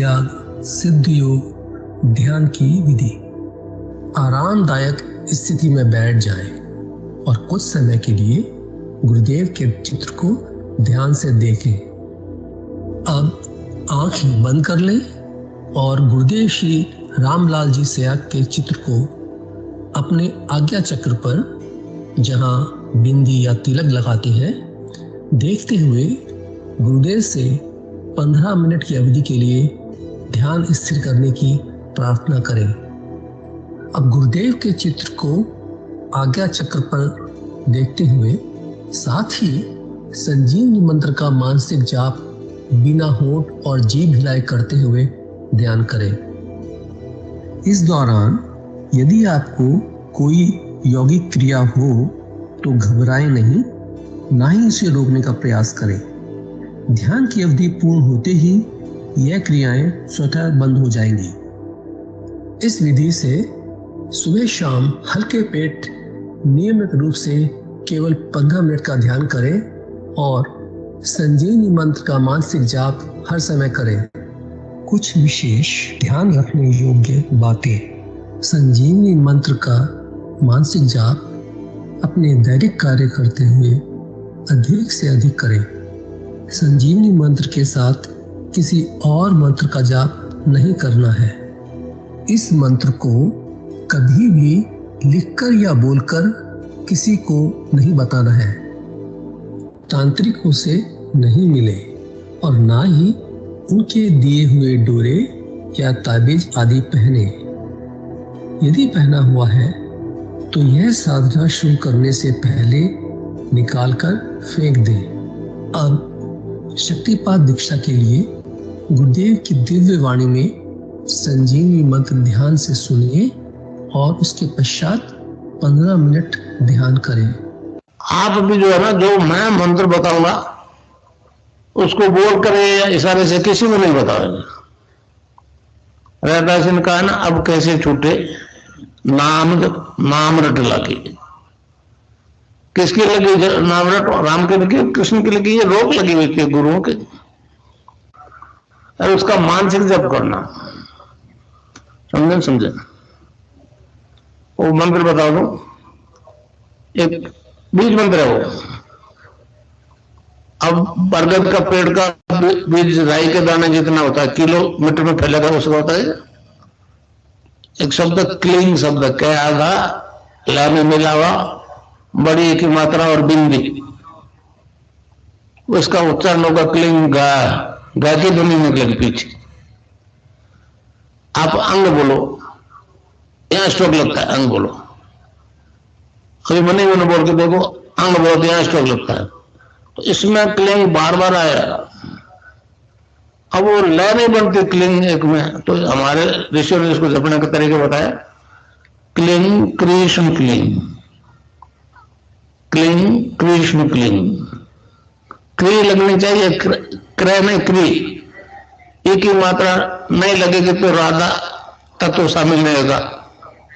त्याग, सिद्ध योग, ध्यान की विधि। आरामदायक स्थिति में बैठ जाएं और कुछ समय के लिए गुरुदेव के चित्र को ध्यान से देखें। अब आंखें बंद कर लें और गुरुदेव श्री रामलाल जी सयाग के चित्र को अपने आज्ञा चक्र पर, जहां बिंदी या तिलक लगाते हैं, देखते हुए गुरुदेव से 15 मिनट की अवधि के लिए ध्यान स्थिर करने की प्रार्थना करें। अब गुरुदेव के चित्र को आज्ञा चक्र पर देखते हुए साथ ही संजीवनी मंत्र का मानसिक जाप बिना होंठ और जीभ हिलाए करते हुए ध्यान करें। इस दौरान यदि आपको कोई यौगिक क्रिया हो तो घबराएं नहीं, ना ही इसे रोकने का प्रयास करें। ध्यान की अवधि पूर्ण होते ही यह क्रियाएं स्वतः बंद हो जाएंगी। इस विधि से सुबह शाम हल्के पेट नियमित रूप से केवल 15 मिनट का ध्यान करें और संजीवनी मंत्र का मानसिक जाप हर समय करें। कुछ विशेष ध्यान रखने योग्य बातें। संजीवनी मंत्र का मानसिक जाप अपने दैनिक कार्य करते हुए अधिक से अधिक करें। संजीवनी मंत्र के साथ किसी और मंत्र का जाप नहीं करना है। इस मंत्र को कभी भी लिखकर या बोलकर किसी को नहीं बताना है। तांत्रिकों से नहीं मिले और ना ही उनके दिए हुए डोरे या ताबीज आदि पहने। यदि पहना हुआ है तो यह साधना शुरू करने से पहले निकालकर फेंक दें। अब शक्तिपात दीक्षा के लिए गुरुदेव की दिव्य वाणी में संजीवनी मंत्र ध्यान से सुनिए और उसके पश्चात 15 मिनट ध्यान करें। आप भी जो है ना, जो मैं मंत्र बताऊंगा उसको बोल करे या इशारे से किसी को नहीं बताओगे। रहदास ने कहा ना, अब कैसे छूटे नाम रट लगी। किसकी लगी नाम रट? राम की लगी, कृष्ण की लगी, ये रोक लगी हुई थी गुरुओं के। और उसका मानसिक जप करना, समझे? वो मंत्र बता दो, एक बीज मंत्र है वो। अब बरगद का पेड़ का बीज राई के दाने जितना होता है, किलोमीटर में फैलेगा, उसका होता है एक शब्द क्लीन शब्द, क्या आधा ला में मिला हुआ, बड़ी की मात्रा और बिंदी, उसका उच्चारण होगा क्लीन गा की ध्वनि निकलेगी पीछे। आप अंग बोलो, यहां स्ट्रोक लगता है, अंग बोलो। अभी मनी मैंने बोल के देखो, अंग बोलो, यहां स्ट्रोक लगता है। तो इसमें क्लिंग बार बार आया। अब वो लय नहीं बनती क्लिंग एक में, तो हमारे ऋषियों ने इसको जपने के तरीके बताया। Cling Krishna cling, cling Krishna cling. क्री लगनी चाहिए, क्रय नहीं क्री। एक ही मात्रा नहीं लगेगी तो राधा तत्व शामिल नहीं होगा,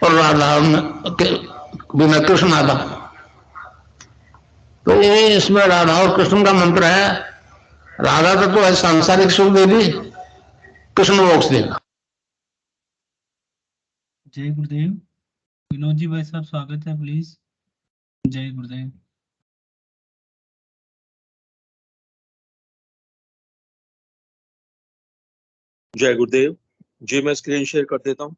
और राधा बिना कृष्ण आधा। तो ये इसमें राधा और कृष्ण का मंत्र है। राधा तत्व है सांसारिक सुख देगी, कृष्ण मोक्ष देगा। जय गुरुदेव। विनोद जी भाई साहब स्वागत है, प्लीज। जय गुरुदेव। जय गुरुदेव जी। मैं स्क्रीन शेयर कर देता हूं।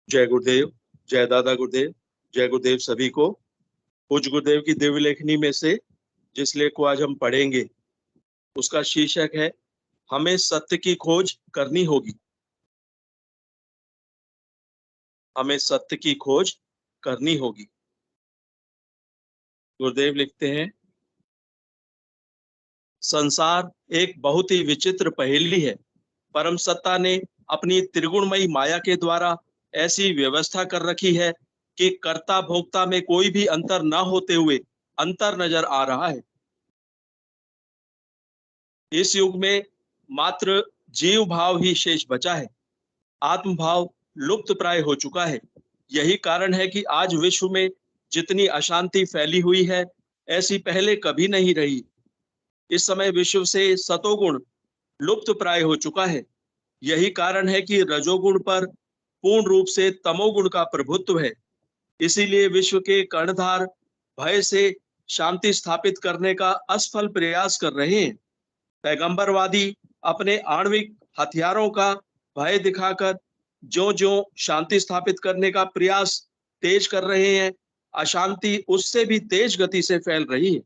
जय गुरुदेव, जय दादा गुरुदेव, जय गुरुदेव सभी को। पूज्य गुरुदेव की दिव्य लेखनी में से जिस लेख को आज हम पढ़ेंगे उसका शीर्षक है, हमें सत्य की खोज करनी होगी। हमें सत्य की खोज करनी होगी। गुरुदेव लिखते हैं, संसार एक बहुत ही विचित्र पहेली है। परम सत्ता ने अपनी त्रिगुणमयी माया के द्वारा ऐसी व्यवस्था कर रखी है कि कर्ता भोक्ता में कोई भी अंतर न होते हुए अंतर नजर आ रहा है। इस युग में मात्र जीव भाव ही शेष बचा है, आत्म भाव लुप्त प्राय हो चुका है। यही कारण है कि आज विश्व में जितनी अशांति फैली हुई है, ऐसी पहले कभी नहीं रही। इस समय विश्व से सतोगुण लुप्त प्राय हो चुका है। यही कारण है कि रजोगुण पर पूर्ण रूप से तमोगुण का प्रभुत्व है। इसीलिए विश्व के कर्णधार भय से शांति स्थापित करने का असफल प्रयास कर रहे हैं। पैगंबरवादी अपने आणविक हथियारों का भय दिखाकर ज्यों-ज्यों शांति स्थापित करने का प्रयास तेज कर रहे हैं, अशांति उससे भी तेज गति से फैल रही है।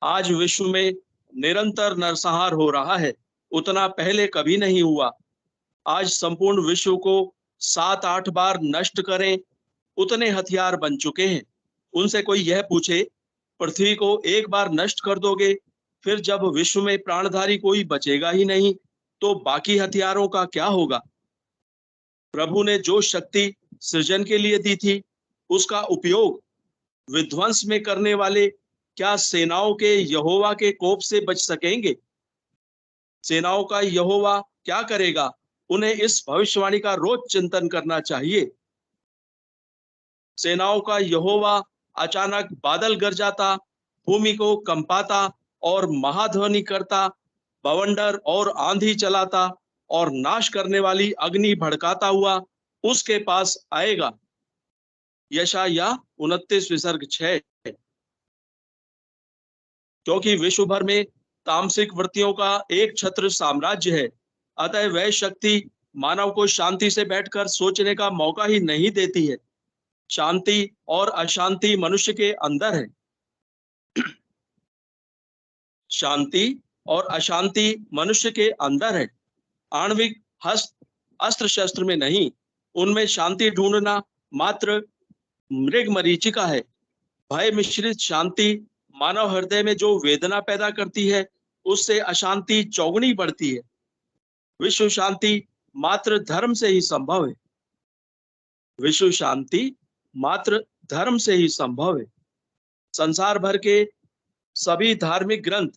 आज विश्व में निरंतर नरसंहार हो रहा है, उतना पहले कभी नहीं हुआ। आज संपूर्ण विश्व को 7-8 बार नष्ट करें, उतने हथियार बन चुके हैं। उनसे कोई यह पूछे, पृथ्वी को एक बार नष्ट कर दोगे, फिर जब विश्व में प्राणधारी कोई बचेगा ही नहीं, तो बाकी हथियारों का क्या होगा? प्रभु ने जो शक्ति सृजन के लिए दी थी, उसका उपयोग विध्वंस में करने वाले क्या सेनाओं के यहोवा के कोप से बच सकेंगे? सेनाओं का यहोवा क्या करेगा? उन्हें इस भविष्यवाणी का रोज चिंतन करना चाहिए। सेनाओं का यहोवा अचानक बादल गरजाता, भूमि को कंपाता और महाध्वनि करता, बवंडर और आंधी चलाता और नाश करने वाली अग्नि भड़काता हुआ उसके पास आएगा। यशायाह 29 विसर्ग 6। क्योंकि विश्व भर में तामसिक वृत्तियों का एक छत्र साम्राज्य है, अतः वह शक्ति मानव को शांति से बैठकर सोचने का मौका ही नहीं देती है। शांति और अशांति मनुष्य के अंदर है। शांति और अशांति मनुष्य के अंदर है, आणविक अस्त्र शस्त्र में नहीं। उनमें शांति ढूंढना मात्र मृग मरीचिका है। भय मिश्रित शांति मानव हृदय में जो वेदना पैदा करती है, उससे अशांति चौगुनी बढ़ती है। विश्व शांति मात्र धर्म से ही संभव है। विश्व शांति मात्र धर्म से ही संभव है। संसार भर के सभी धार्मिक ग्रंथ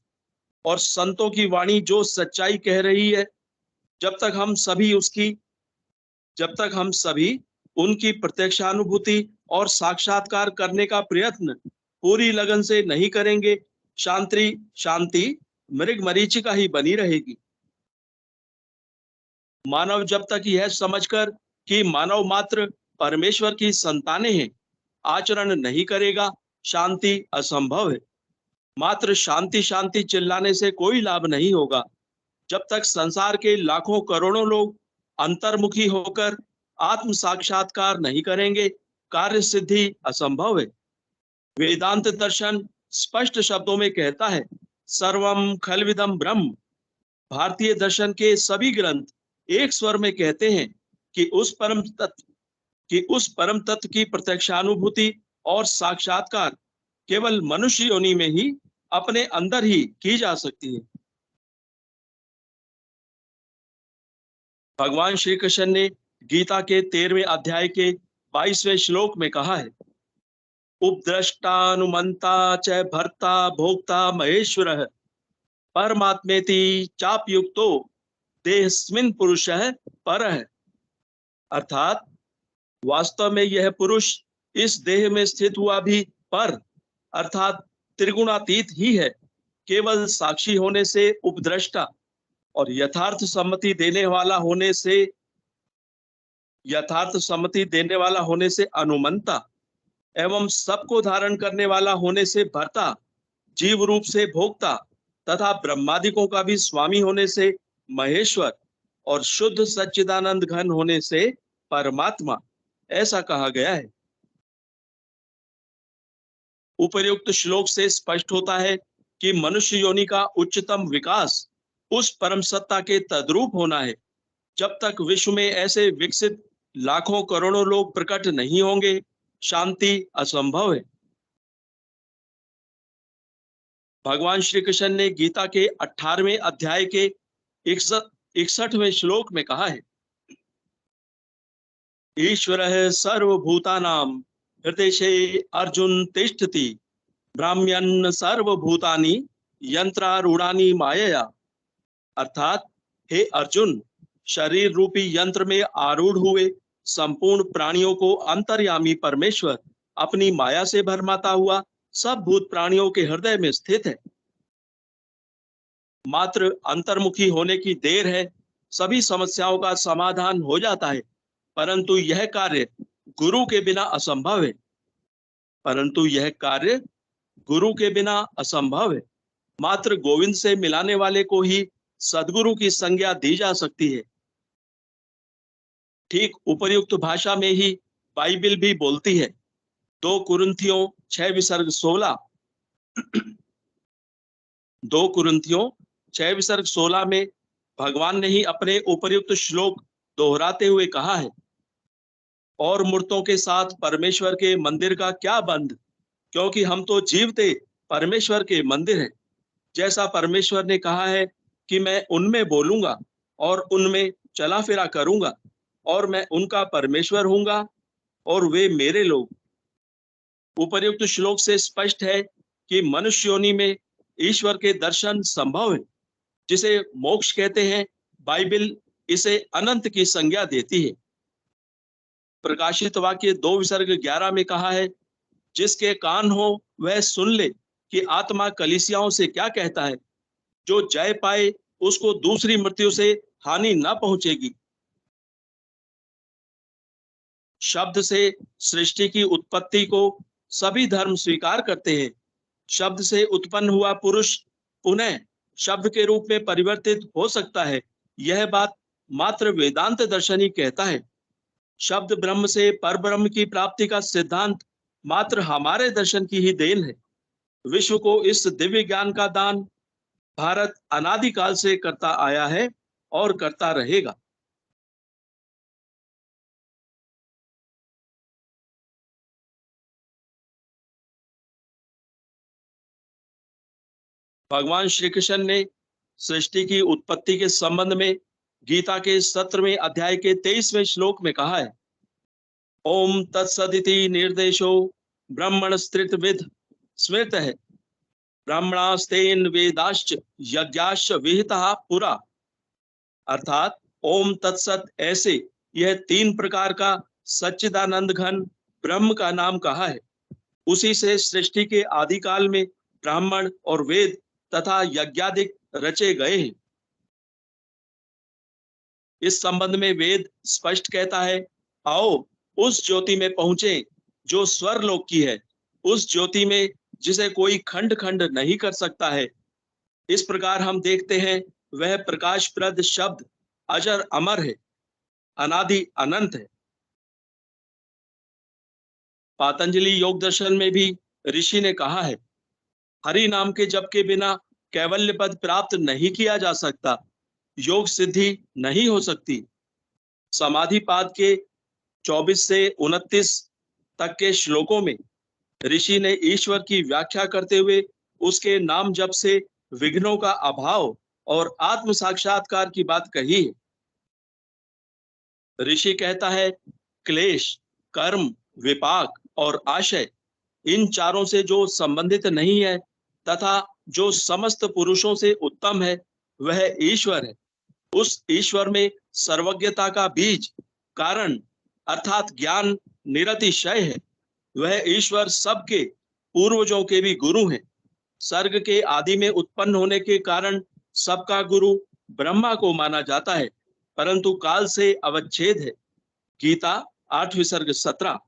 और संतों की वाणी जो सच्चाई कह रही है, जब तक हम सभी उनकी प्रत्यक्षानुभूति और साक्षात्कार करने का प्रयत्न पूरी लगन से नहीं करेंगे, शांति मृग मरीचिका ही बनी रहेगी। मानव जब तक यह समझकर कि मानव मात्र परमेश्वर की संतानें हैं, आचरण नहीं करेगा, शांति असंभव है। मात्र शांति चिल्लाने से कोई लाभ नहीं होगा। जब तक संसार के लाखों करोड़ों लोग अंतर्मुखी होकर आत्म साक्षात्कार नहीं करेंगे, कार्य सिद्धि असंभव है। वेदांत दर्शन स्पष्ट शब्दों में कहता है, सर्वम खलविदम ब्रह्म। भारतीय दर्शन के सभी ग्रंथ एक स्वर में कहते हैं कि उस परम तत्व की प्रत्यक्षानुभूति और साक्षात्कार केवल मनुष्य योनि में ही अपने अंदर ही की जा सकती है। भगवान श्री कृष्ण ने गीता के 13वें अध्याय के 22वें श्लोक में कहा है, उपद्रष्टानुमंता च भर्ता भोक्ता महेश्वरः परमात्मेति चापयुक्तो देहस्मिन् पुरुषः परः। अर्थात वास्तव में यह पुरुष इस देह में स्थित हुआ भी पर अर्थात त्रिगुणातीत ही है। केवल साक्षी होने से उपद्रष्टा और यथार्थ सम्मति देने वाला होने से अनुमंता एवं सबको धारण करने वाला होने से भर्ता, जीव रूप से भोक्ता तथा ब्रह्मादिकों का भी स्वामी होने से महेश्वर और शुद्ध सच्चिदानंद घन होने से परमात्मा, ऐसा कहा गया है। उपर्युक्त श्लोक से स्पष्ट होता है कि मनुष्य योनि का उच्चतम विकास उस परम सत्ता के तद्रूप होना है। जब तक विश्व में ऐसे विकसित लाखों करोड़ों लोग प्रकट नहीं होंगे, शांति असंभव है। भगवान श्री कृष्ण ने गीता के 18वें अध्याय के 61वें श्लोक में कहा है, ईश्वरः सर्वभूतानां हृदये अर्जुन तिष्ठति ब्राह्म्यन् सर्वभूतानि यंत्रारूढ़ानि मायया। अर्थात हे अर्जुन, शरीर रूपी यंत्र में आरूढ़ हुए संपूर्ण प्राणियों को अंतर्यामी परमेश्वर अपनी माया से भरमाता हुआ सब भूत प्राणियों के हृदय में स्थित है। मात्र अंतर्मुखी होने की देर है, सभी समस्याओं का समाधान हो जाता है। परंतु यह कार्य गुरु के बिना असंभव है। परंतु यह कार्य गुरु के बिना असंभव है। मात्र गोविंद से मिलाने वाले को ही सदगुरु की संज्ञा दी जा सकती है। ठीक उपर्युक्त भाषा में ही बाइबिल भी बोलती है। 2 कुरिन्थियों 6 विसर्ग 16 2 कुरिन्थियों 6 विसर्ग 16 में भगवान ने ही अपने उपर्युक्त श्लोक दोहराते हुए कहा है, और मूर्तों के साथ परमेश्वर के मंदिर का क्या बंध, क्योंकि हम तो जीवते परमेश्वर के मंदिर हैं। जैसा परमेश्वर ने कहा है कि मैं उनमें बोलूंगा और उनमें चला फिरा करूंगा, और मैं उनका परमेश्वर हूंगा और वे मेरे लोग। उपर्युक्त श्लोक से स्पष्ट है कि मनुष्य योनि में ईश्वर के दर्शन संभव है, जिसे मोक्ष कहते हैं। बाइबिल इसे अनंत की संज्ञा देती है। प्रकाशित वाक्य 2 विसर्ग 11 में कहा है, जिसके कान हो वह सुन ले कि आत्मा कलीसियाओं से क्या कहता है। जो जय पाए उसको दूसरी मृत्यु से हानि न पहुंचेगी। शब्द से सृष्टि की उत्पत्ति को सभी धर्म स्वीकार करते हैं। शब्द से उत्पन्न हुआ पुरुष पुनः शब्द के रूप में परिवर्तित हो सकता है, यह बात मात्र वेदांत दर्शन ही कहता है। शब्द ब्रह्म से परब्रह्म की प्राप्ति का सिद्धांत मात्र हमारे दर्शन की ही देन है। विश्व को इस दिव्य ज्ञान का दान भारत अनादिकाल से करता आया है और करता रहेगा। भगवान श्री कृष्ण ने सृष्टि की उत्पत्ति के संबंध में गीता के 17वें अध्याय के 23वें श्लोक में कहा है, ओम तत्सदिति निर्देशो ब्रह्मण स्त्रितविद स्मृतः ब्राह्मणास्तेन वेदाश्च यज्ञाश्च विहितः पुरा। अर्थात ओम तत्सत ऐसे यह 3 प्रकार का सच्चिदानंद घन ब्रह्म का नाम कहा है। उसी से सृष्टि के आदिकाल में ब्राह्मण और वेद तथा यज्ञादिक रचे गए हैं। इस संबंध में वेद स्पष्ट कहता है, आओ उस ज्योति में पहुंचे जो स्वर्लोक की है, उस ज्योति में जिसे कोई खंड खंड नहीं कर सकता है। इस प्रकार हम देखते हैं वह प्रकाशप्रद शब्द अजर अमर है, अनादि अनंत है। पातंजलि योग दर्शन में भी ऋषि ने कहा है, हरि नाम के जप के बिना कैवल्य पद प्राप्त नहीं किया जा सकता, योग सिद्धि नहीं हो सकती। समाधि पाद के 24 से 29 तक के श्लोकों में ऋषि ने ईश्वर की व्याख्या करते हुए उसके नाम जप से विघ्नों का अभाव और आत्म साक्षात्कार की बात कही है। ऋषि कहता है, क्लेश, कर्म, विपाक और आशय, इन चारों से जो संबंधित नहीं है तथा जो समस्त पुरुषों से उत्तम है, वह ईश्वर है। उस ईश्वर में सर्वज्ञता का बीज कारण अर्थात ज्ञान निरतिशय है। वह ईश्वर सबके पूर्वजों के भी गुरु हैं। सर्ग के आदि में उत्पन्न होने के कारण सबका गुरु ब्रह्मा को माना जाता है, परंतु काल से अवच्छेद है। गीता 8 विसर्ग 17।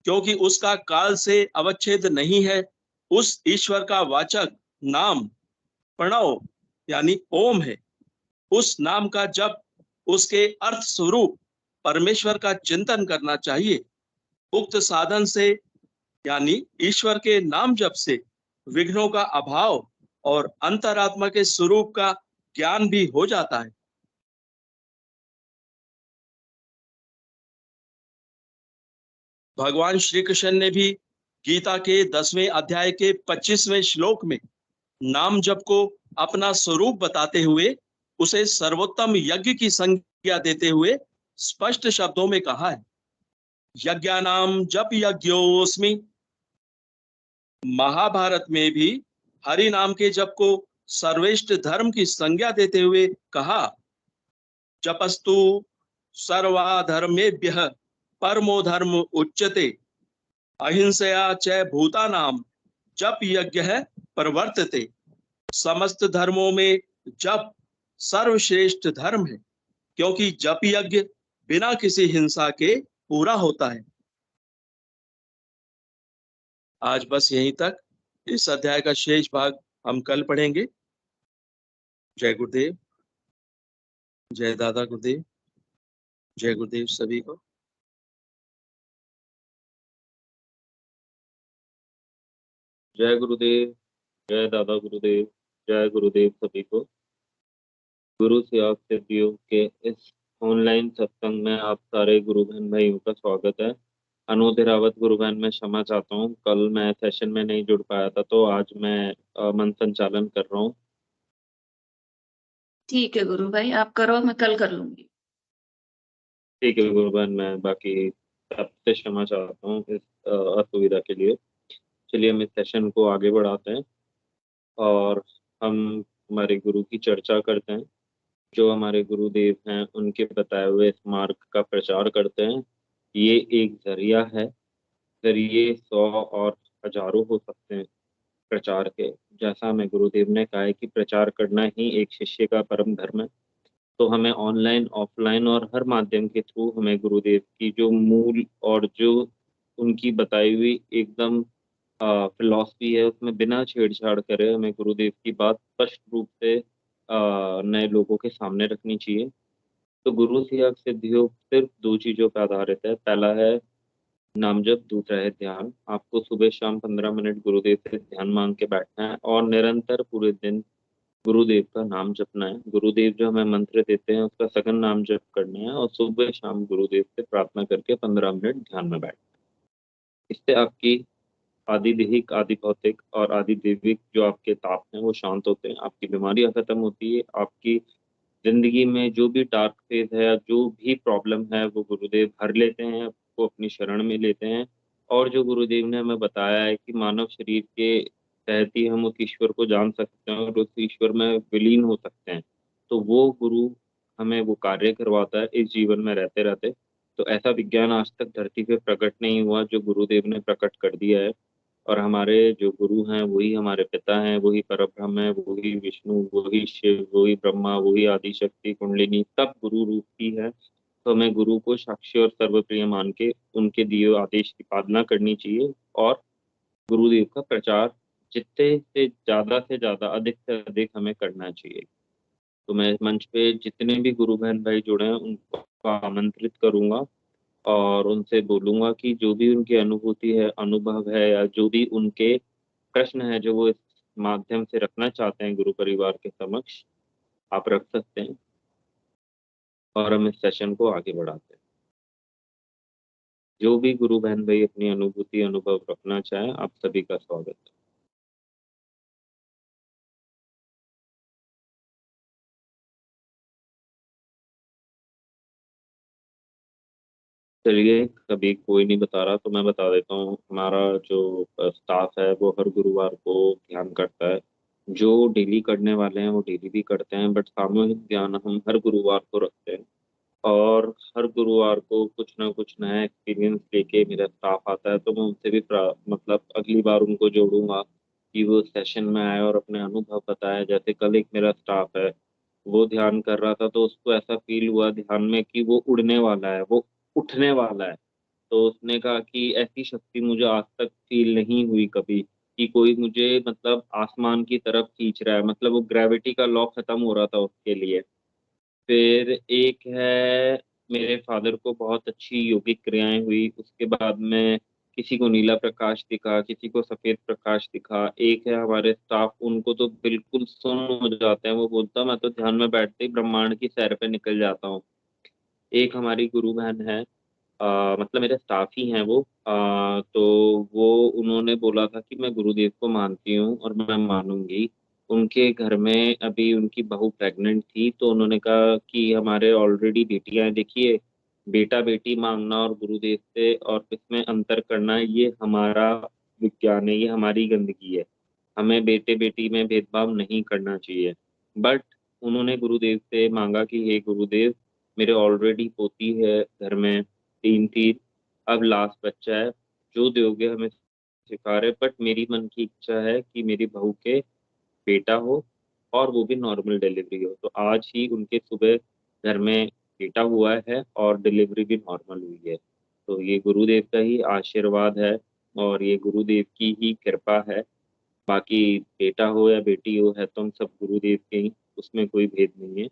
क्योंकि उसका काल से अवच्छेद नहीं है, उस ईश्वर का वाचक नाम प्रणव यानी ओम है। उस नाम का जप, उसके अर्थ स्वरूप परमेश्वर का चिंतन करना चाहिए। उक्त साधन से यानी ईश्वर के नाम जप से विघ्नों का अभाव और अंतरात्मा के स्वरूप का ज्ञान भी हो जाता है। भगवान श्री कृष्ण ने भी गीता के 10वें अध्याय के 25वें श्लोक में नाम जप को अपना स्वरूप बताते हुए उसे सर्वोत्तम यज्ञ की संज्ञा देते हुए स्पष्ट शब्दों में कहा है, यज्ञानाम जप यज्ञोस्मि महाभारत में भी हरि नाम के जप को सर्वश्रेष्ठ धर्म की संज्ञा देते हुए कहा, जपस्तु सर्वाधर्मेभ्यः परमो धर्म उच्यते, अहिंसया च भूतानां जप यज्ञ प्रवर्तते। समस्त धर्मों में जप सर्वश्रेष्ठ धर्म है, क्योंकि जप यज्ञ बिना किसी हिंसा के पूरा होता है। आज बस यहीं तक। इस अध्याय का शेष भाग हम कल पढ़ेंगे। जय गुरुदेव, जय दादा गुरुदेव, जय गुरुदेव सभी को। जय गुरुदेव, जय दादा गुरुदेव, जय गुरुदेव सभी को। गुरु सेवा सिद्धियों के इस ऑनलाइन सत्संग में आप सारे गुरु बहन भाइयों का स्वागत है। अनोद हिरावत गुरु बहन, मैं क्षमा चाहता हूँ, कल मैं सेशन में नहीं जुड़ पाया था, तो आज मैं मन संचालन कर रहा हूँ। ठीक है गुरु भाई, आप करो, मैं कल कर लूंगी। ठीक है गुरु बहन, मैं बाकी सबसे क्षमा चाहता हूँ इस असुविधा के लिए। चलिए हम इस सेशन को आगे बढ़ाते हैं और हम हमारे गुरु की चर्चा करते हैं। जो हमारे गुरुदेव हैं उनके बताए हुए इस मार्ग का प्रचार करते हैं। ये एक जरिया है, जरिए 100 और हजारों हो सकते हैं प्रचार के। जैसा हमें गुरुदेव ने कहा है कि प्रचार करना ही एक शिष्य का परम धर्म है, तो हमें ऑनलाइन ऑफलाइन और हर माध्यम के थ्रू हमें गुरुदेव की जो मूल और जो उनकी बताई हुई एकदम फिलॉसफी है उसमें बिना छेड़छाड़ करे हमें गुरुदेव की बात स्पष्ट रूप से नए लोगों के सामने रखनी चाहिए। तो गुरु सेवा सिद्धियों सिर्फ 2 चीजों पर आधारित है। पहला है नाम जप, दूसरा है ध्यान। आपको सुबह शाम 15 मिनट गुरुदेव से ध्यान मांग के बैठना है और निरंतर पूरे दिन गुरुदेव का नाम जपना है। गुरुदेव जो हमें मंत्र देते हैं उसका सघन नाम जप करना है और सुबह शाम गुरुदेव से प्रार्थना करके 15 मिनट ध्यान में बैठना है। इससे आपकी आदि देहिक, आदि भौतिक और आदि दैविक जो आपके ताप हैं वो शांत होते हैं, आपकी बीमारियां खत्म होती है, आपकी जिंदगी में जो भी डार्क फेज है या जो भी प्रॉब्लम है वो गुरुदेव हर लेते हैं, आपको अपनी शरण में लेते हैं। और जो गुरुदेव ने हमें बताया है कि मानव शरीर के तहत ही हम उस ईश्वर को जान सकते हैं और उस ईश्वर में विलीन हो सकते हैं, तो वो गुरु हमें वो कार्य करवाता है इस जीवन में रहते रहते। तो ऐसा विज्ञान आज तक धरती पे प्रकट नहीं हुआ जो गुरुदेव ने प्रकट कर दिया है। और हमारे जो गुरु हैं वही हमारे पिता हैं, वही परब्रह्म है, वही विष्णु, वही शिव, वही ब्रह्मा, वही आदि शक्ति कुंडलिनी, सब गुरु रूप ही है। तो हमें गुरु को साक्षी और सर्वप्रिय मान के उनके दिए हुए आदेश की पालना करनी चाहिए और गुरुदेव का प्रचार जितने से ज्यादा अधिक से अधिक हमें करना चाहिए। तो मैं मंच पे जितने भी गुरु बहन भाई जुड़े हैं उनको आमंत्रित करूंगा और उनसे बोलूंगा कि जो भी उनकी अनुभूति है, अनुभव है या जो भी उनके प्रश्न है जो वो इस माध्यम से रखना चाहते हैं गुरु परिवार के समक्ष, आप रख सकते हैं और हम इस सेशन को आगे बढ़ाते हैं। जो भी गुरु बहन भाई अपनी अनुभूति अनुभव रखना चाहें, आप सभी का स्वागत है। चलिए, कभी कोई नहीं बता रहा तो मैं बता देता हूँ। हमारा जो स्टाफ है वो हर गुरुवार को ध्यान करता है। जो डेली करने वाले हैं वो डेली भी करते हैं, बट सामूहिक ध्यान हम हर गुरुवार को रखते हैं और हर गुरुवार को कुछ ना कुछ नया एक्सपीरियंस लेके मेरा स्टाफ आता है, तो मैं उनसे भी मतलब अगली बार उनको जोड़ूंगा कि वो सेशन में आए और अपने अनुभव बताए। जैसे कल एक मेरा स्टाफ है, वो ध्यान कर रहा था तो उसको ऐसा फील हुआ ध्यान में कि वो उड़ने वाला है, वो उठने वाला है। तो उसने कहा कि ऐसी शक्ति मुझे आज तक फील नहीं हुई कभी कि कोई मुझे मतलब आसमान की तरफ खींच रहा है, मतलब वो ग्रेविटी का लॉ खत्म हो रहा था उसके लिए। फिर एक है, मेरे फादर को बहुत अच्छी योगिक क्रियाएं हुई, उसके बाद में किसी को नीला प्रकाश दिखा, किसी को सफेद प्रकाश दिखा। एक है हमारे स्टाफ, उनको तो बिल्कुल सुन्न हो जाते हैं, वो बोलता मैं तो ध्यान में बैठते ही ब्रह्मांड की सैर पे निकल जाता हूँ। एक हमारी गुरु बहन है, मतलब मेरे स्टाफ ही हैं वो, तो वो उन्होंने बोला था कि मैं गुरुदेव को मानती हूँ और मैं मानूंगी। उनके घर में अभी उनकी बहू प्रेग्नेंट थी, तो उन्होंने कहा कि हमारे ऑलरेडी बेटियां हैं, देखिए बेटा बेटी मांगना और गुरुदेव से और इसमें अंतर करना ये हमारा विज्ञान है, ये हमारी गंदगी है। हमें बेटे बेटी में भेदभाव नहीं करना चाहिए। बट उन्होंने गुरुदेव से मांगा कि हे गुरुदेव, मेरे ऑलरेडी पोती है घर में, 3 थी, अब लास्ट बच्चा है, जो दोगे हमें सिखा रहे, बट मेरी मन की इच्छा है कि मेरी बहू के बेटा हो और वो भी नॉर्मल डिलीवरी हो। तो आज ही उनके सुबह घर में बेटा हुआ है और डिलीवरी भी नॉर्मल हुई है। तो ये गुरुदेव का ही आशीर्वाद है और ये गुरुदेव की ही कृपा है। बाकी बेटा हो या बेटी हो, है तो हम सब गुरुदेव के ही, उसमें कोई भेद नहीं है।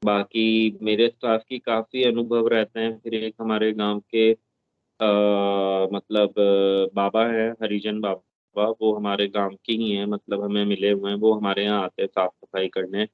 बाकी मेरे स्टाफ की काफ़ी अनुभव रहते हैं। फिर एक हमारे गाँव के मतलब बाबा है, हरिजन बाबा, वो हमारे गाँव के ही हैं, मतलब हमें मिले हुए हैं। वो हमारे यहाँ आते हैं साफ-सफाई करने।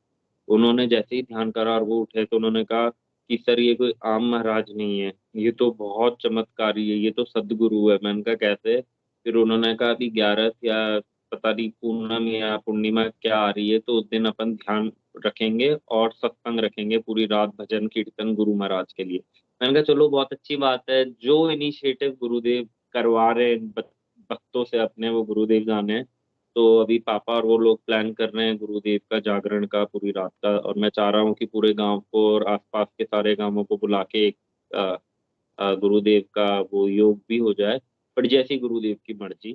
उन्होंने जैसे ही ध्यान करा और वो उठे, तो उन्होंने कहा कि सर ये कोई आम महाराज नहीं है, ये तो बहुत चमत्कारी है, ये तो सद्गुरु है। मैंने कहा कैसे? फिर उन्होंने कहा अभी 11 या पता नहीं पूनम या पूर्णिमा क्या आ रही है, तो उस दिन अपन ध्यान रखेंगे और सत्संग रखेंगे पूरी रात, भजन कीर्तन गुरु महाराज के लिए। मैंने कहा चलो बहुत अच्छी बात है, जो इनिशिएटिव गुरुदेव करवा रहे हैं भक्तों से अपने, वो गुरुदेव जाने। तो अभी पापा और वो लोग प्लान कर रहे हैं गुरुदेव का जागरण का पूरी रात का, और मैं चाह रहा हूँ कि पूरे गांव को और आसपास के सारे गांवों को बुला के एक गुरुदेव का वो योग भी हो जाए, पर जैसी गुरुदेव की मर्जी,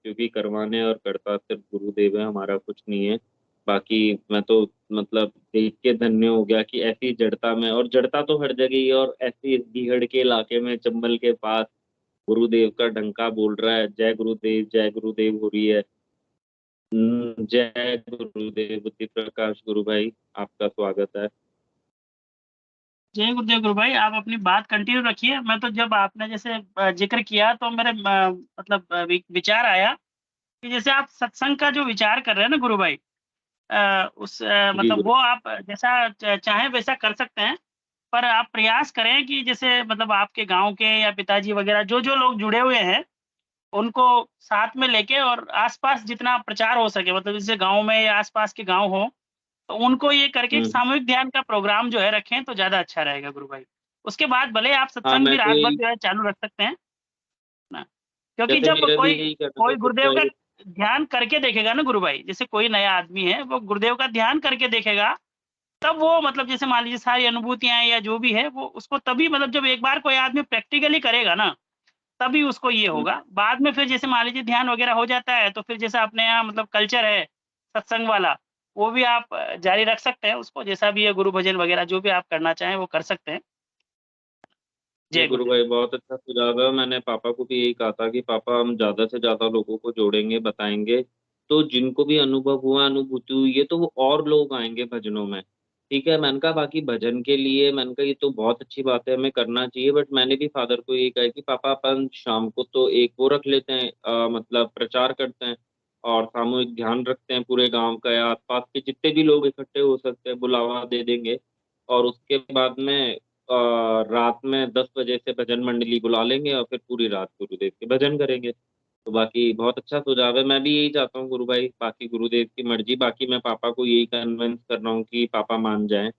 क्योंकि करवाने और करता सिर्फ गुरुदेव है, हमारा कुछ नहीं है। बाकी मैं तो मतलब देख के धन्य हो गया कि ऐसी जड़ता में, और जड़ता तो हर जगह ही है, और ऐसी इस बीहड़ के इलाके में चंबल के पास गुरुदेव का डंका बोल रहा है, जय गुरुदेव हो रही है। जय गुरुदेव। बुद्धि प्रकाश गुरु भाई, आपका स्वागत है। जय गुरुदेव गुरु भाई, आप अपनी बात कंटिन्यू रखिए। मैं तो जब आपने जैसे जिक्र किया तो मेरे मतलब विचार आया कि जैसे आप सत्संग का जो विचार कर रहे हैं ना गुरु भाई, जी मतलब गुरु। वो आप जैसा चाहें वैसा कर सकते हैं। पर आप प्रयास करें कि जैसे मतलब आपके गाँव के या पिताजी वगैरह जो लोग जुड़े हुए हैं, उनको साथ में लेके और आस-पास जितना प्रचार हो सके, मतलब जैसे गाँव में या आस-पास के गाँव हो, तो उनको ये करके एक हुँ। सामूहिक ध्यान का प्रोग्राम जो है रखें तो ज़्यादा अच्छा रहेगा गुरु भाई। उसके बाद भले आप हाँ, सत्संग भी मैं तो रात भर यही, जो है चालू रख सकते हैं ना, क्योंकि जैसे जब मेरा भी कोई यही कहना था कोई गुरु गुरुदेव का भाई। ध्यान करके देखेगा ना गुरु भाई, जैसे कोई नया आदमी है वो गुरुदेव का ध्यान करके देखेगा, तब वो मतलब जैसे मान लीजिए सारी अनुभूतियाँ या जो भी है वो उसको तभी, मतलब जब एक बार कोई आदमी प्रैक्टिकली करेगा ना, तभी उसको ये हुँ, होगा। बाद में फिर जैसे मान लीजिए ध्यान वगैरह हो जाता है, तो फिर जैसे अपने यहाँ मतलब कल्चर है सत्संग वाला, वो भी आप जारी रख सकते हैं उसको, जैसा भी है गुरु भजन वगैरह जो भी आप करना चाहें वो कर सकते हैं। नहीं जय गुरु गुरुदेव। भाई, बहुत अच्छा सुझाव है। मैंने पापा को भी यही कहा था कि पापा हम ज़्यादा से ज़्यादा लोगों को जोड़ेंगे, बताएँगे, तो जिनको भी अनुभव हुआ, अनुभूति हुई है, तो वो और लोग आएँगे भजनों में। ठीक है, मैंने कहा बाकी भजन के लिए मैंने कहा ये तो बहुत अच्छी बात है, हमें करना चाहिए, बट मैंने भी फादर को यही कहा है कि पापा अपन शाम को तो एक वो रख लेते हैं, मतलब प्रचार करते हैं और सामूहिक ध्यान रखते हैं पूरे गाँव का, या आस-पास के जितने भी लोग इकट्ठे हो सकते हैं, बुलावा दे देंगे। और उसके बाद में रात में 10 बजे से भजन मंडली बुला लेंगे और फिर पूरी रात गुरुदेव के भजन करेंगे। तो बाकी बहुत अच्छा सुझाव है, मैं भी यही चाहता हूँ गुरु भाई, बाकी गुरुदेव की मर्ज़ी। बाकी मैं पापा को यही कन्विंस कर रहा हूँ कि पापा मान जाएँ।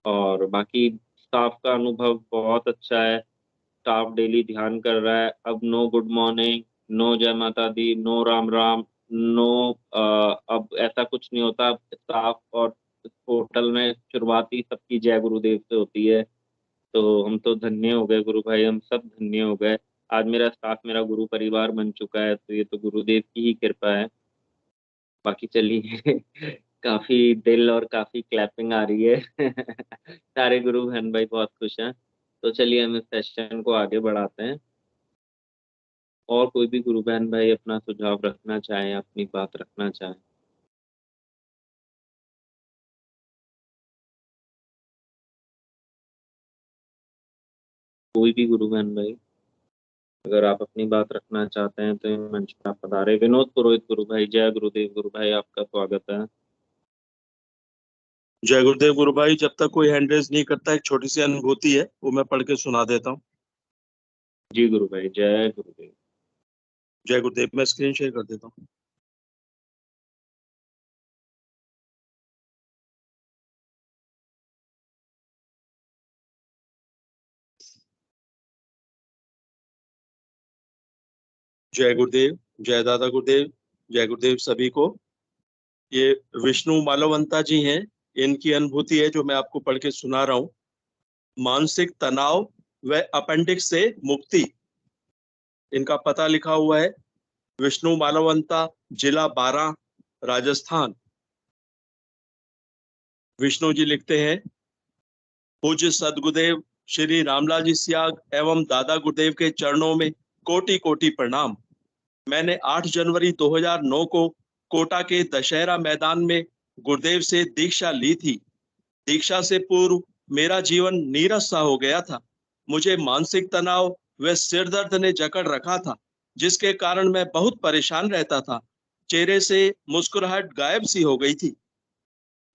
और बाकी स्टाफ का अनुभव बहुत अच्छा है, स्टाफ डेली ध्यान कर रहा है। अब नो गुड मॉर्निंग, नो जय माता दी, नो राम राम, नो अब ऐसा कुछ नहीं होता। स्टाफ और होटल में शुरुआती सबकी जय गुरुदेव से होती है। तो हम तो धन्य हो गए गुरु भाई, हम सब धन्य हो गए। आज मेरा स्टाफ मेरा गुरु परिवार बन चुका है, तो ये तो गुरुदेव की ही कृपा है। बाकी चलिए काफ़ी दिल और काफ़ी क्लैपिंग आ रही है। सारे गुरु बहन भाई बहुत खुश हैं। तो चलिए हम इस सेशन को आगे बढ़ाते हैं, और कोई भी गुरु बहन भाई अपना सुझाव रखना चाहें, अपनी बात रखना चाहें। कोई भी गुरु बहन भाई, अगर आप अपनी बात रखना चाहते हैं तो मंच पर आप पधारें। विनोद पुरोहित गुरु भाई, जय गुरुदेव गुरु भाई, आपका स्वागत है। जय गुरुदेव गुरु भाई, जब तक कोई हैंड रेज नहीं करता, एक छोटी सी अनुभूति है वो मैं पढ़ के सुना देता हूँ। जी गुरु भाई, जय गुरुदेव। जय गुरुदेव। मैं स्क्रीन शेयर कर देता हूँ। जय गुरुदेव। जय दादा गुरुदेव, जय गुरुदेव सभी को। ये विष्णु मालवंता जी हैं, इनकी अनुभूति है जो मैं आपको पढ़ के सुना रहा हूँ। मानसिक तनाव व अपेंडिक्स से मुक्ति, इनका पता लिखा हुआ है विष्णु मालवंता, जिला बारां, राजस्थान। विष्णु जी लिखते हैं, पूज्य सदगुरुदेव श्री रामलाल जी सियाग एवं दादा गुरुदेव के चरणों में कोटि कोटि प्रणाम। मैंने 8 जनवरी 2009 को कोटा के दशहरा मैदान में गुरुदेव से दीक्षा ली थी। दीक्षा से पूर्व मेरा जीवन नीरस सा हो गया था। मुझे मानसिक तनाव व सिर दर्द ने जकड़ रखा था, जिसके कारण मैं बहुत परेशान रहता था। चेहरे से मुस्कुराहट गायब सी हो गई थी।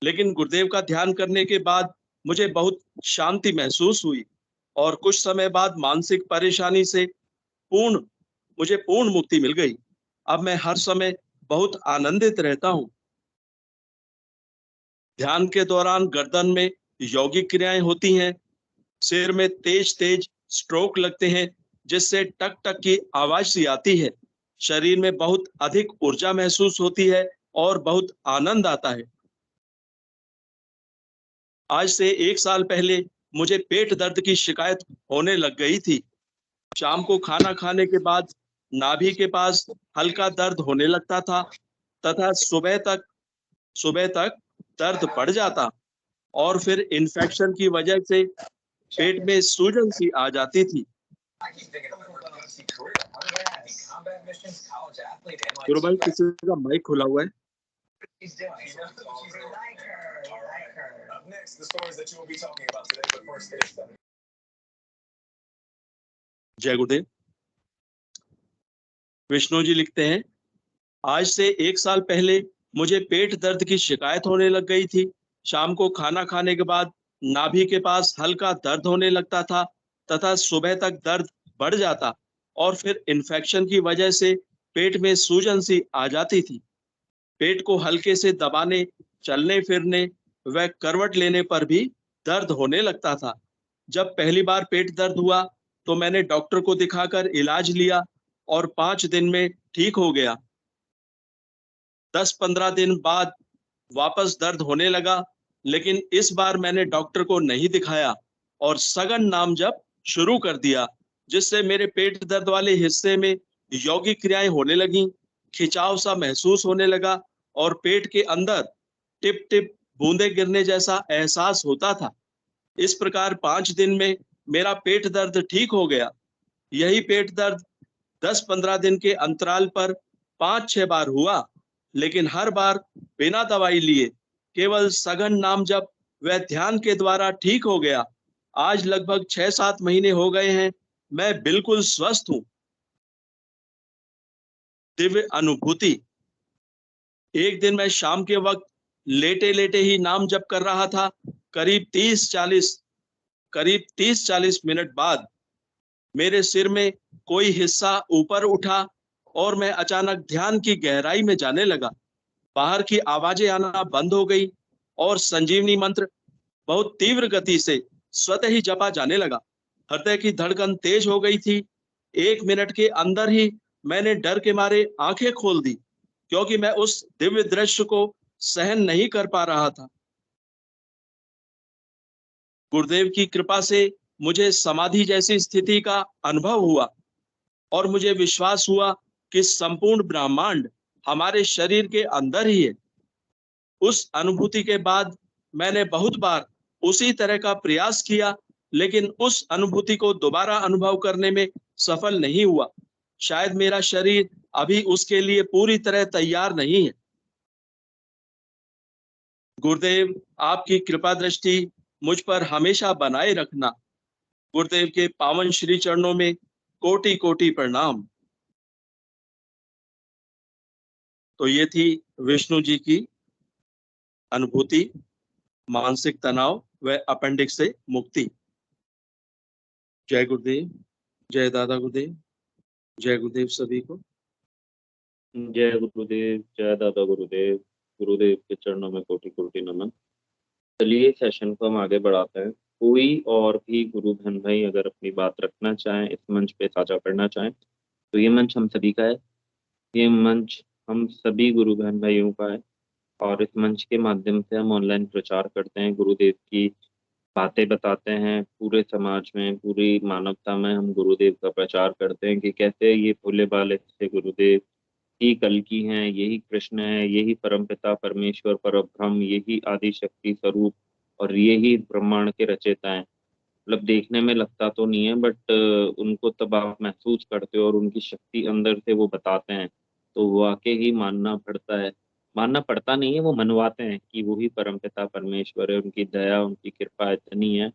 लेकिन गुरुदेव का ध्यान करने के बाद मुझे बहुत शांति महसूस हुई और कुछ समय बाद मानसिक परेशानी से मुझे पूर्ण मुक्ति मिल गई। अब मैं हर समय बहुत आनंदित रहता हूँ। ध्यान के दौरान गर्दन में यौगिक क्रियाएं होती हैं, सिर में तेज तेज स्ट्रोक लगते हैं, जिससे टक टक की आवाज सी आती है। शरीर में बहुत अधिक ऊर्जा महसूस होती है और बहुत आनंद आता है। आज से 1 साल पहले मुझे पेट दर्द की शिकायत होने लग गई थी। शाम को खाना खाने के बाद नाभि के पास हल्का दर्द होने लगता था तथा सुबह तक दर्द बढ़ जाता और फिर इन्फेक्शन की वजह से पेट में सूजन सी आ जाती थी। गुरु भाई, किसी का माइक खुला हुआ है। जय गुरुदेव। विष्णु जी लिखते हैं, आज से 1 साल पहले मुझे पेट दर्द की शिकायत होने लग गई थी। शाम को खाना खाने के बाद नाभि के पास हल्का दर्द होने लगता था तथा सुबह तक दर्द बढ़ जाता और फिर इन्फेक्शन की वजह से पेट में सूजन सी आ जाती थी। पेट को हल्के से दबाने, चलने फिरने व करवट लेने पर भी दर्द होने लगता था। जब पहली बार पेट दर्द हुआ तो मैंने डॉक्टर को दिखाकर इलाज लिया और 5 दिन में ठीक हो गया। 10-15 दिन बाद वापस दर्द होने लगा, लेकिन इस बार मैंने डॉक्टर को नहीं दिखाया और सघन नाम जप शुरू कर दिया, जिससे मेरे पेट दर्द वाले हिस्से में यौगिक क्रियाएं होने लगीं, खिंचाव सा महसूस होने लगा और पेट के अंदर टिप टिप बूंदे गिरने जैसा एहसास होता था। इस प्रकार 5 दिन में मेरा पेट दर्द ठीक हो गया। यही पेट दर्द 10-15 दिन के अंतराल पर 5-6 बार हुआ, लेकिन हर बार बिना दवाई लिए केवल सघन नाम जप व ध्यान के द्वारा ठीक हो गया। आज लगभग 6-7 महीने हो गए हैं, मैं बिल्कुल स्वस्थ हूँ। दिव्य अनुभूति। एक दिन मैं शाम के वक्त लेटे लेटे ही नाम जप कर रहा था। करीब 30-40 मिनट बाद मेरे सिर में कोई हिस्सा ऊपर उठा और मैं अचानक ध्यान की गहराई में जाने लगा। बाहर की आवाजें आना बंद हो गई और संजीवनी मंत्र बहुत तीव्र गति से स्वतः ही जपा जाने लगा। हृदय की धड़कन तेज हो गई थी। 1 मिनट के अंदर ही मैंने डर के मारे आंखें खोल दी, क्योंकि मैं उस दिव्य दृश्य को सहन नहीं कर पा रहा था। गुरुदेव की कृपा से मुझे समाधि जैसी स्थिति का अनुभव हुआ और मुझे विश्वास हुआ कि संपूर्ण ब्रह्मांड हमारे शरीर के अंदर ही है। उस अनुभूति के बाद मैंने बहुत बार उसी तरह का प्रयास किया, लेकिन उस अनुभूति को दोबारा अनुभव करने में सफल नहीं हुआ। शायद मेरा शरीर अभी उसके लिए पूरी तरह तैयार नहीं है। गुरुदेव, आपकी कृपा दृष्टि मुझ पर हमेशा बनाए रखना। गुरुदेव के पावन श्री चरणों में कोटि कोटि प्रणाम। तो ये थी विष्णु जी की अनुभूति, मानसिक तनाव व अपेंडिक्स से मुक्ति। जय गुरुदेव, जय दादा गुरुदेव, जय गुरुदेव सभी को। जय गुरुदेव, जय दादा गुरुदेव। गुरुदेव के चरणों में कोटि कोटि नमन। चलिए सेशन को हम आगे बढ़ाते हैं। कोई और भी गुरु बहन भाई अगर अपनी बात रखना चाहें, इस मंच पे साझा करना चाहें, तो ये मंच हम सभी का है। ये मंच हम सभी गुरु बहन भाइयों का है और इस मंच के माध्यम से हम ऑनलाइन प्रचार करते हैं, गुरुदेव की बातें बताते हैं, पूरे समाज में, पूरी मानवता में हम गुरुदेव का प्रचार करते हैं कि कैसे ये भोले भाले से गुरुदेव ही कल की हैं, यही कृष्ण है, यही परमपिता परमेश्वर परब्रह्म, यही आदि शक्ति स्वरूप और यही ब्रह्मांड के रचयिता हैं। मतलब देखने में लगता तो नहीं है, बट उनको तब आप महसूस करते हो और उनकी शक्ति अंदर से वो बताते हैं, तो वाकई ही मानना पड़ता है। मानना पड़ता नहीं है, वो मनवाते हैं कि वो ही परमपिता परमेश्वर है, उनकी दया, उनकी कृपा इतनी है।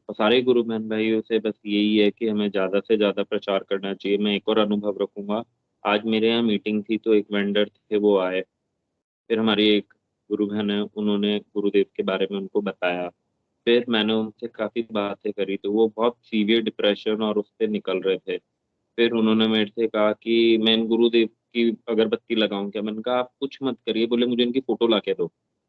और सारे गुरु बहन भाइयों से बस यही है कि हमें ज़्यादा से ज़्यादा प्रचार करना चाहिए। मैं एक और अनुभव रखूँगा, आज मेरे यहाँ मीटिंग थी तो एक वेंडर थे, वो आए। फिर हमारी एक गुरु बहन है, उन्होंने गुरुदेव के बारे में उनको बताया। फिर मैंने उनसे काफ़ी बातें करी, तो वो बहुत सीवियर डिप्रेशन और उससे निकल रहे थे। फिर उन्होंने मेरे से कहा कि मैं इन गुरुदेव की अगरबत्ती लगाऊँ क्या? मैंने कहा आप कुछ मत करिए, बोले मुझे इनकी फ़ोटो लाके दो।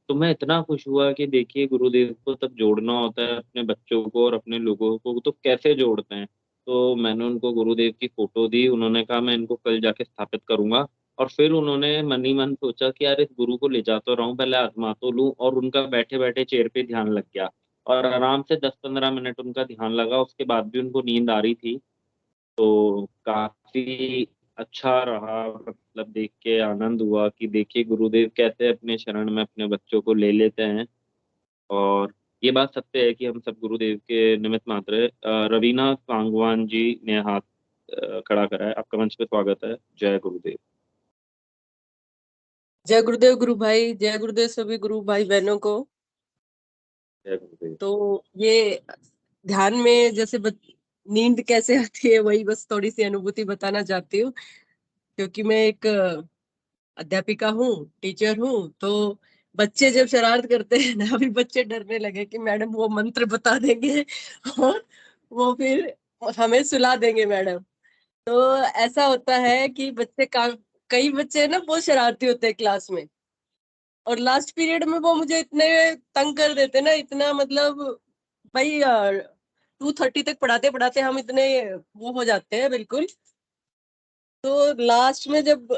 तो मैं इतना खुश हुआ कि देखिए गुरुदेव को तब जोड़ना होता है अपने बच्चों को और अपने लोगों को, तो कैसे जोड़ते हैं। तो मैंने उनको गुरुदेव की फ़ोटो दी, उन्होंने कहा मैं इनको कल जाके स्थापित करूँगा और फिर उन्होंने मन ही मन सोचा कि यार इस गुरु को ले जा तो रहा हूँ, पहले आज़मा तो लूँ और उनका बैठे-बैठे चेयर पे ध्यान लग गया और आराम से 10-15 मिनट उनका ध्यान लगा, उसके बाद भी उनको नींद आ रही थी। तो काफ़ी अच्छा रहा, मतलब देख के आनंद हुआ कि देखिए गुरुदेव कैसे अपने शरण में अपने बच्चों को ले लेते हैं और ये बात सत्य है कि हम सब गुरुदेव के निमित्त मात्र हैं। रवीना सांगवान जी ने हाथ खड़ा करा है, आपका मंच पे स्वागत है। जय गुरुदेव। जय गुरुदेव गुरु भाई, जय गुरुदेव सभी गुरु भाई बहनों को। जय गुरुदेव। तो ये ध्यान में जैसे नींद कैसे आती है, वही बस थोड़ी सी अनुभूति बताना चाहती हूँ, क्योंकि मैं एक अध्यापिका हूँ, टीचर हूँ। तो बच्चे जब शरारत करते हैं ना, अभी बच्चे डरने लगे कि मैडम वो मंत्र बता देंगे और वो फिर हमें सुला देंगे मैडम। तो ऐसा होता है कि कई बच्चे ना बहुत शरारती होते हैं क्लास में, और लास्ट पीरियड में वो मुझे इतने तंग कर देते ना, इतना मतलब भाई 2:30 तक पढ़ाते पढ़ाते हम इतने वो हो जाते हैं बिल्कुल। तो लास्ट में जब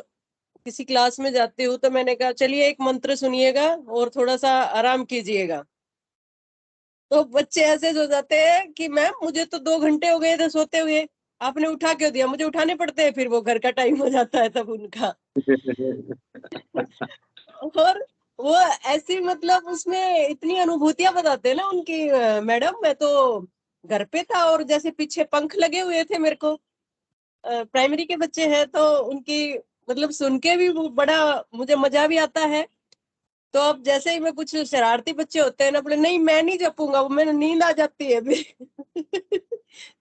किसी क्लास में जाती हूँ तो मैंने कहा चलिए एक मंत्र सुनिएगा और थोड़ा सा आराम कीजिएगा। तो बच्चे ऐसे हो जाते हैं कि मैम मुझे तो 2 घंटे हो गए थे सोते हुए, आपने उठा क्यों दिया? मुझे उठाने पड़ते हैं, फिर वो घर का टाइम हो जाता है तब उनका। और वो ऐसी मतलब उसमें इतनी अनुभूतियां बताते हैं ना उनकी, मैडम मैं तो घर पे था और जैसे पीछे पंख लगे हुए थे मेरे को। प्राइमरी के बच्चे हैं तो उनकी मतलब सुन के भी वो बड़ा मुझे मजा भी आता है। तो अब जैसे ही मैं कुछ शरारती बच्चे होते हैं ना, बोले नहीं मैं नहीं जपूंगा, वो मैंने नींद आ जाती है अभी।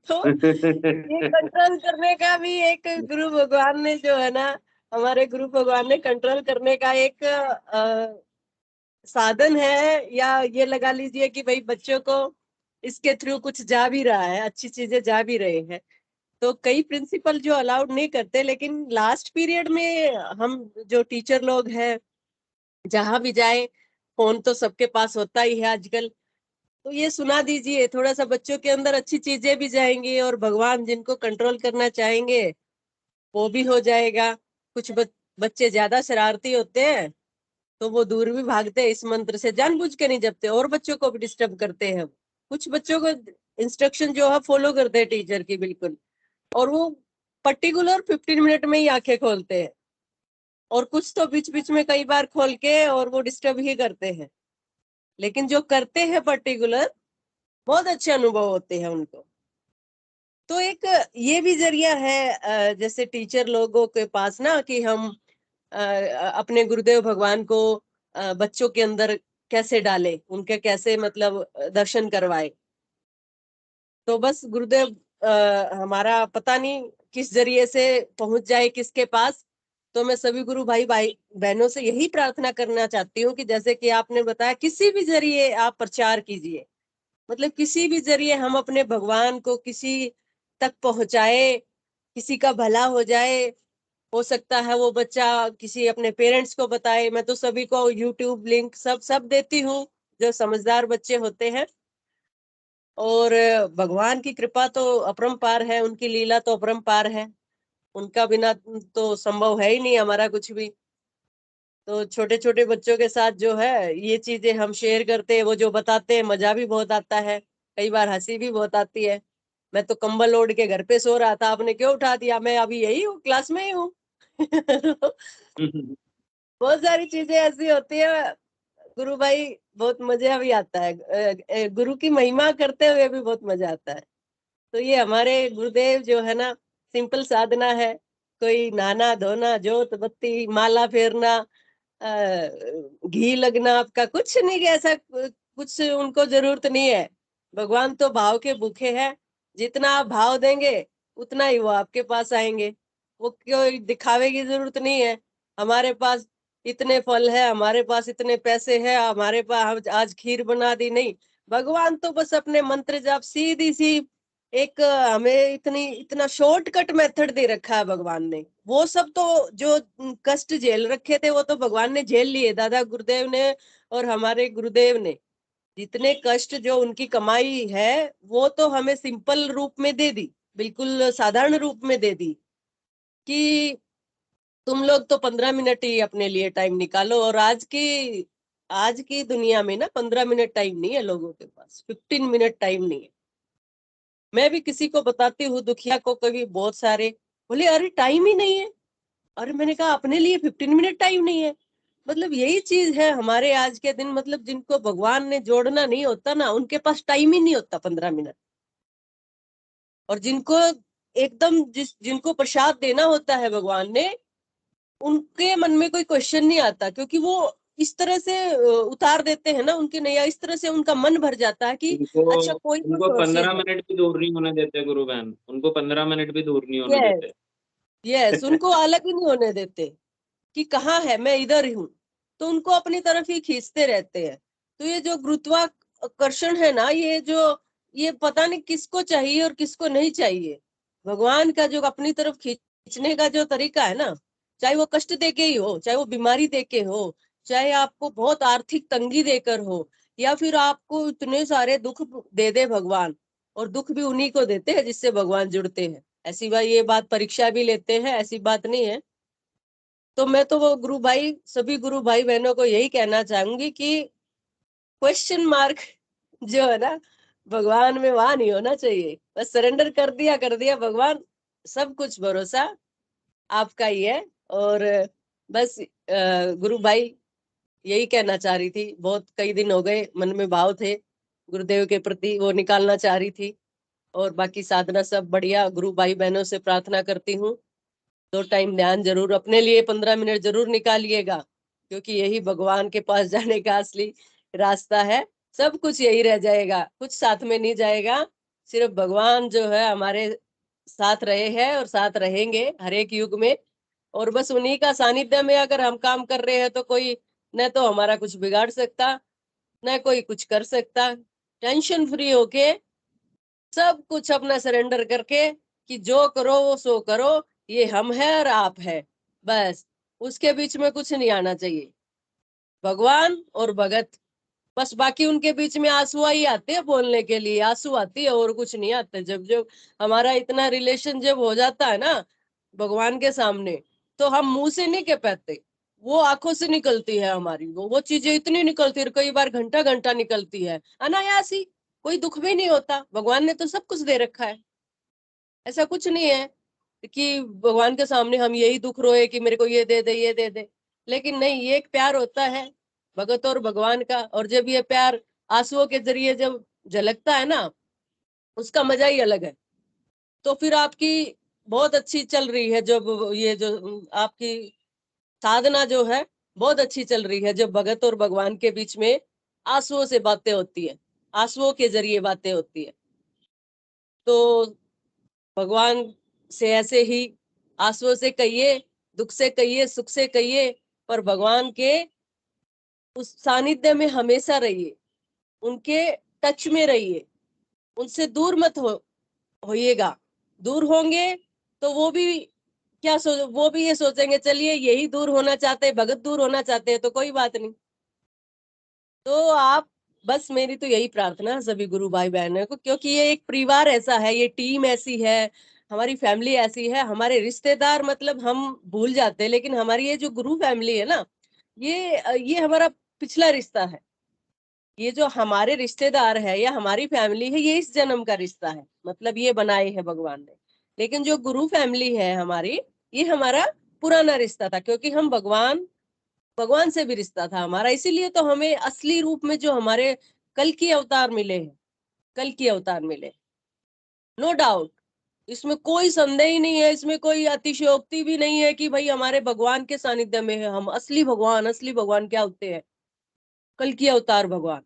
तो ये कंट्रोल करने का भी एक गुरु भगवान ने जो है ना, हमारे गुरु भगवान ने कंट्रोल करने का एक साधन है, या ये लगा लीजिए कि भाई बच्चों को इसके थ्रू कुछ जा भी रहा है, अच्छी चीजें जा भी रहे हैं। तो कई प्रिंसिपल जो अलाउड नहीं करते, लेकिन लास्ट पीरियड में हम जो टीचर लोग हैं, जहां भी जाए फोन तो सबके पास होता ही है आजकल, तो ये सुना दीजिए, थोड़ा सा बच्चों के अंदर अच्छी चीजें भी जाएंगी और भगवान जिनको कंट्रोल करना चाहेंगे वो भी हो जाएगा। कुछ बच्चे ज्यादा शरारती होते हैं तो वो दूर भी भागते हैं इस मंत्र से, जानबूझ के नहीं जपते और बच्चों को भी डिस्टर्ब करते हैं। कुछ बच्चों को इंस्ट्रक्शन जो है फॉलो करते हैं टीचर की बिल्कुल, और वो पर्टिकुलर 15 मिनट में ही आंखें खोलते हैं, और कुछ तो बीच बीच में कई बार खोल के और वो डिस्टर्ब ही करते हैं। लेकिन जो करते हैं पर्टिकुलर, बहुत अच्छे अनुभव होते हैं उनको। तो एक ये भी जरिया है जैसे टीचर लोगों के पास ना, कि हम अपने गुरुदेव भगवान को बच्चों के अंदर कैसे डाले, उनके कैसे मतलब दर्शन करवाए। तो बस गुरुदेव हमारा पता नहीं किस जरिए से पहुंच जाए किसके पास। तो मैं सभी गुरु भाई बहनों से यही प्रार्थना करना चाहती हूँ कि जैसे कि आपने बताया, किसी भी जरिए आप प्रचार कीजिए, मतलब किसी भी जरिए हम अपने भगवान को किसी तक पहुंचाए, किसी का भला हो जाए। हो सकता है वो बच्चा किसी अपने पेरेंट्स को बताए। मैं तो सभी को यूट्यूब लिंक सब देती हूँ, जो समझदार बच्चे होते हैं। और भगवान की कृपा तो अपरंपार है, उनकी लीला तो अपरंपार है। उनका बिना तो संभव है ही नहीं हमारा कुछ भी। तो छोटे छोटे बच्चों के साथ जो है ये चीजें हम शेयर करते हैं, वो जो बताते हैं मजा भी बहुत आता है, कई बार हंसी भी बहुत आती है। मैं तो कंबल ओढ़ के घर पे सो रहा था, आपने क्यों उठा दिया, मैं अभी यही हूँ, क्लास में ही हूँ। बहुत सारी चीजें ऐसी होती है गुरु भाई, बहुत मजा भी आता है। गुरु की महिमा करते हुए भी बहुत मजा आता है। तो ये हमारे गुरुदेव जो है ना, सिंपल साधना है। कोई नहाना धोना, जोत बत्ती, माला फेरना, घी लगना, आपका कुछ नहीं, ऐसा कुछ उनको जरूरत नहीं है। भगवान तो भाव के भूखे हैं। जितना आप भाव देंगे उतना ही वो आपके पास आएंगे। वो कोई दिखावे की जरूरत नहीं है। हमारे पास इतने फल है, हमारे पास इतने पैसे हैं, हमारे पास आज खीर बना दी, नहीं। भगवान तो बस अपने मंत्र जाप, सीधी सी एक हमें इतना शॉर्टकट मेथड दे रखा है भगवान ने। वो सब तो जो कष्ट झेल रखे थे वो तो भगवान ने झेल लिए, दादा गुरुदेव ने और हमारे गुरुदेव ने। जितने कष्ट जो उनकी कमाई है वो तो हमें सिंपल रूप में दे दी, बिल्कुल साधारण रूप में दे दी कि तुम लोग तो 15 मिनट ही अपने लिए टाइम निकालो। और आज की दुनिया में ना 15 मिनट टाइम नहीं है लोगों के पास, 15 मिनट टाइम नहीं है। मैं भी किसी को बताती हूँ, दुखिया को, कभी बहुत सारे बोले अरे टाइम ही नहीं है। अरे मैंने कहा अपने लिए 15 मिनट टाइम नहीं है। मतलब यही चीज है हमारे आज के दिन, मतलब जिनको भगवान ने जोड़ना नहीं होता ना, उनके पास टाइम ही नहीं होता 15 मिनट। और जिनको एकदम जिनको प्रसाद देना होता है भगवान ने, उनके मन में कोई क्वेश्चन नहीं आता, क्योंकि वो इस तरह से उतार देते हैं ना उनकी नैया, इस तरह से उनका मन भर जाता है कि उनको अच्छा कोई तो उनको सोर्सेज 15 है। मिनट भी दूर नहीं होने देते गुरु बहन, उनको 15 मिनट भी दूर नहीं होने यस, देते। यस, उनको अलग ही नहीं होने देते कि कहाँ है, मैं इधर ही हूँ। तो उनको अपनी तरफ ही खींचते रहते हैं। तो ये जो गुरुत्वाकर्षण है ना, ये पता नहीं किसको चाहिए और किसको नहीं चाहिए। भगवान का जो अपनी तरफ खींचने का जो तरीका है ना, चाहे वो कष्ट देके ही हो, चाहे वो बीमारी देके हो, चाहे आपको बहुत आर्थिक तंगी देकर हो, या फिर आपको इतने सारे दुख दे दे भगवान। और दुख भी उन्हीं को देते हैं जिससे भगवान जुड़ते हैं। ऐसी बात, ये बात परीक्षा भी लेते हैं, ऐसी बात नहीं है। तो मैं तो वो गुरु भाई, सभी गुरु भाई बहनों को यही कहना चाहूंगी कि क्वेश्चन मार्क जो है ना भगवान में, वहां नहीं होना चाहिए। बस सरेंडर कर दिया भगवान, सब कुछ भरोसा आपका ही है। और बस गुरु भाई यही कहना चाह रही थी, बहुत कई दिन हो गए मन में भाव थे गुरुदेव के प्रति, वो निकालना चाह रही थी। और बाकी साधना सब बढ़िया। गुरु भाई बहनों से प्रार्थना करती हूँ, 2 टाइम ध्यान जरूर अपने लिए 15 मिनट जरूर निकालिएगा, क्योंकि यही भगवान के पास जाने का असली रास्ता है। सब कुछ यही रह जाएगा, कुछ साथ में नहीं जाएगा। सिर्फ भगवान जो है हमारे साथ रहे हैं और साथ रहेंगे हर एक युग में। और बस उन्हीं का सानिध्य में अगर हम काम कर रहे हैं तो कोई न तो हमारा कुछ बिगाड़ सकता, न कोई कुछ कर सकता। टेंशन फ्री होके सब कुछ अपना सरेंडर करके कि जो करो वो सो करो, ये हम है और आप है, बस। उसके बीच में कुछ नहीं आना चाहिए, भगवान और भगत। बस बाकी उनके बीच में आंसू ही आते हैं, बोलने के लिए आंसू आती है और कुछ नहीं आते। जब जब हमारा इतना रिलेशन जब हो जाता है ना भगवान के सामने, तो हम मुंह से नहीं कह पाते, वो आंखों से निकलती है हमारी, वो चीजें इतनी निकलती है, कई बार घंटा घंटा निकलती है अनायास ही। कोई दुख भी नहीं होता, भगवान ने तो सब कुछ दे रखा है। ऐसा कुछ नहीं है कि भगवान के सामने हम यही दुख रोए कि मेरे को ये दे दे ये दे दे। लेकिन नहीं, ये एक प्यार होता है भगत और भगवान का। और जब ये प्यार आंसुओं के जरिए जब झलकता है ना, उसका मजा ही अलग है। तो फिर आपकी बहुत अच्छी चल रही है, जब ये जो आपकी साधना जो है बहुत अच्छी चल रही है, जब भगत और भगवान के बीच में आंसुओं से बातें होती है, आंसुओं के जरिए बातें होती है। तो भगवान से ऐसे ही आंसुओं से कहिए, दुख से कहिए, सुख से कहिए, पर भगवान के उस सानिध्य में हमेशा रहिए, उनके टच में रहिए, उनसे दूर मत होइएगा। दूर होंगे तो वो भी वो भी ये सोचेंगे चलिए यही दूर होना चाहते हैं, भगत दूर होना चाहते हैं, तो कोई बात नहीं। तो आप, बस मेरी तो यही प्रार्थना है सभी गुरु भाई बहनों को, क्योंकि ये एक परिवार ऐसा है, ये टीम ऐसी है, हमारी फैमिली ऐसी है, हमारे रिश्तेदार मतलब हम भूल जाते हैं, लेकिन हमारी ये जो गुरु फैमिली है ना, ये हमारा पिछला रिश्ता है। ये जो हमारे रिश्तेदार है या हमारी फैमिली है, ये इस जन्म का रिश्ता है, मतलब ये बनाए है भगवान ने। लेकिन जो गुरु फैमिली है हमारी, ये हमारा पुराना रिश्ता था, क्योंकि हम भगवान से भी रिश्ता था हमारा। इसीलिए तो हमें असली रूप में जो हमारे कल की अवतार मिले हैं, कल की अवतार मिले, नो डाउट, इसमें कोई संदेह ही नहीं है, इसमें कोई अतिशयोक्ति भी नहीं है कि भाई हमारे भगवान के सानिध्य में है हम। असली भगवान क्या होते हैं? कल की अवतार भगवान,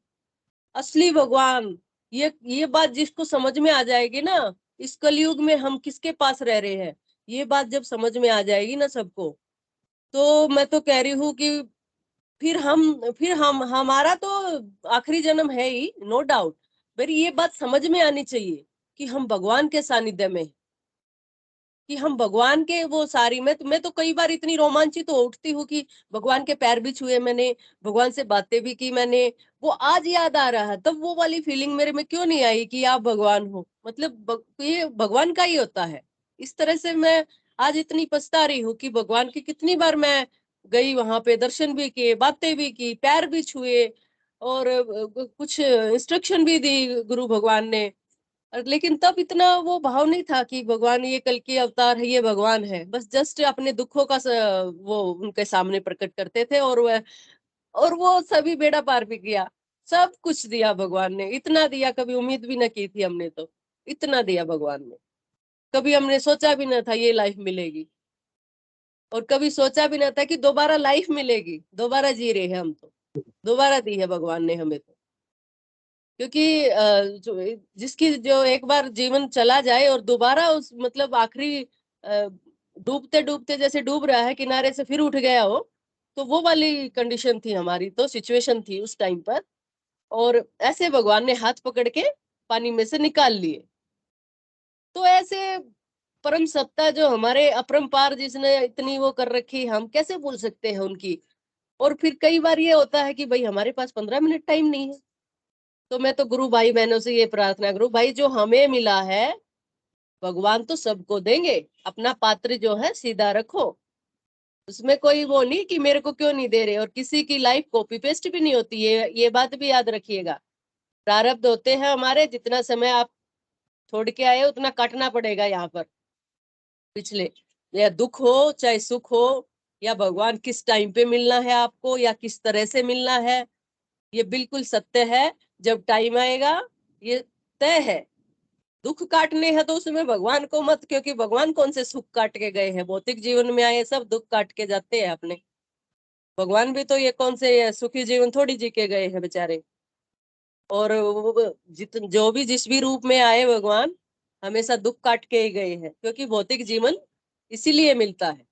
असली भगवान। ये बात जिसको समझ में आ जाएगी ना, इस कलयुग में हम किसके पास रह रहे हैं, ये बात जब समझ में आ जाएगी ना सबको, तो मैं तो कह रही हूँ कि फिर हम हमारा तो आखिरी जन्म है ही, नो डाउट। पर ये बात समझ में आनी चाहिए कि हम भगवान के सानिध्य में हैं, कि हम भगवान के वो सारी, मैं तो कई बार इतनी रोमांचित हो उठती हूँ कि भगवान के पैर भी छुए मैंने, भगवान से बातें भी की मैंने। वो आज याद आ रहा है, तब वो वाली फीलिंग मेरे में क्यों नहीं आई कि आप भगवान हो, मतलब ये भगवान का ही होता है। इस तरह से मैं आज इतनी पछता रही हूँ कि भगवान की कितनी बार मैं गई, वहां पे दर्शन भी किए, बातें भी की, पैर भी छुए, और कुछ इंस्ट्रक्शन भी दी गुरु भगवान ने। लेकिन तब इतना वो भाव नहीं था कि भगवान ये कल की अवतार है, ये भगवान है। बस जस्ट अपने दुखों का वो उनके सामने प्रकट करते थे, और वो सभी बेड़ा पार भी किया। सब कुछ दिया भगवान ने, इतना दिया, कभी उम्मीद भी ना की थी हमने, तो इतना दिया भगवान ने। कभी हमने सोचा भी ना था ये लाइफ मिलेगी, और कभी सोचा भी ना था कि दोबारा लाइफ मिलेगी, दोबारा जी रहे हैं हम, तो दोबारा दी है भगवान ने हमें तो। क्योंकि जिसकी जो एक बार जीवन चला जाए और दोबारा उस मतलब आखिरी डूबते डूबते जैसे डूब रहा है किनारे से फिर उठ गया हो, तो वो वाली कंडीशन थी हमारी, तो सिचुएशन थी उस टाइम पर। और ऐसे भगवान ने हाथ पकड़ के पानी में से निकाल लिए। तो ऐसे परम सत्ता जो हमारे अपरंपार, जिसने इतनी वो कर रखी, हम कैसे भूल सकते हैं उनकी। और फिर कई बार ये होता है कि भाई हमारे पास 15 मिनट टाइम नहीं है, तो मैं तो गुरु भाई बहनों से ये प्रार्थना करूं, भाई जो हमें मिला है भगवान तो सबको देंगे, अपना पात्र जो है सीधा रखो। उसमें कोई वो नहीं कि मेरे को क्यों नहीं दे रहे, और किसी की लाइफ कॉपी पेस्ट भी नहीं होती है, ये बात भी याद रखिएगा। प्रारब्ध होते हैं हमारे, जितना समय आप छोड़ के आए उतना काटना पड़ेगा यहाँ पर पिछले। या दुख हो चाहे सुख हो, या भगवान किस टाइम पे मिलना है आपको या किस तरह से मिलना है, ये बिल्कुल सत्य है। जब टाइम आएगा ये तय है। दुख काटने हैं तो उसमें भगवान को मत, क्योंकि भगवान कौन से सुख काट के गए हैं, भौतिक जीवन में आए सब दुख काट के जाते हैं अपने। भगवान भी तो ये कौन से सुखी जीवन थोड़ी जी के गए हैं बेचारे। और जो भी जिस भी रूप में आए भगवान, हमेशा दुख काट के ही गए हैं, क्योंकि भौतिक जीवन इसीलिए मिलता है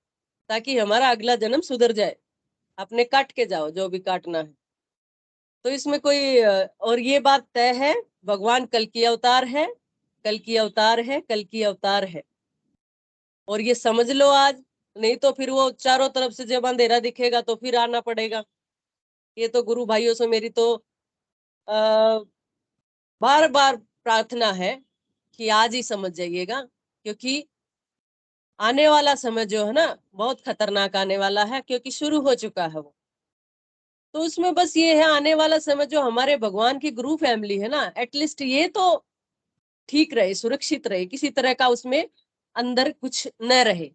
ताकि हमारा अगला जन्म सुधर जाए। अपने काट के जाओ जो भी काटना है। तो इसमें कोई और ये बात तय है, भगवान कल की अवतार है, कल की अवतार है, कल की अवतार है। और ये समझ लो आज, नहीं तो फिर वो चारों तरफ से जब अंधेरा दिखेगा तो फिर आना पड़ेगा। ये तो गुरु भाइयों से मेरी तो बार बार प्रार्थना है कि आज ही समझ जाइएगा, क्योंकि आने वाला समय जो है ना बहुत खतरनाक आने वाला है, क्योंकि शुरू हो चुका है वो। तो उसमें बस ये है, आने वाला समय जो हमारे भगवान की गुरु फैमिली है ना, एटलीस्ट ये तो ठीक रहे, सुरक्षित रहे, किसी तरह का उसमें अंदर कुछ न रहे।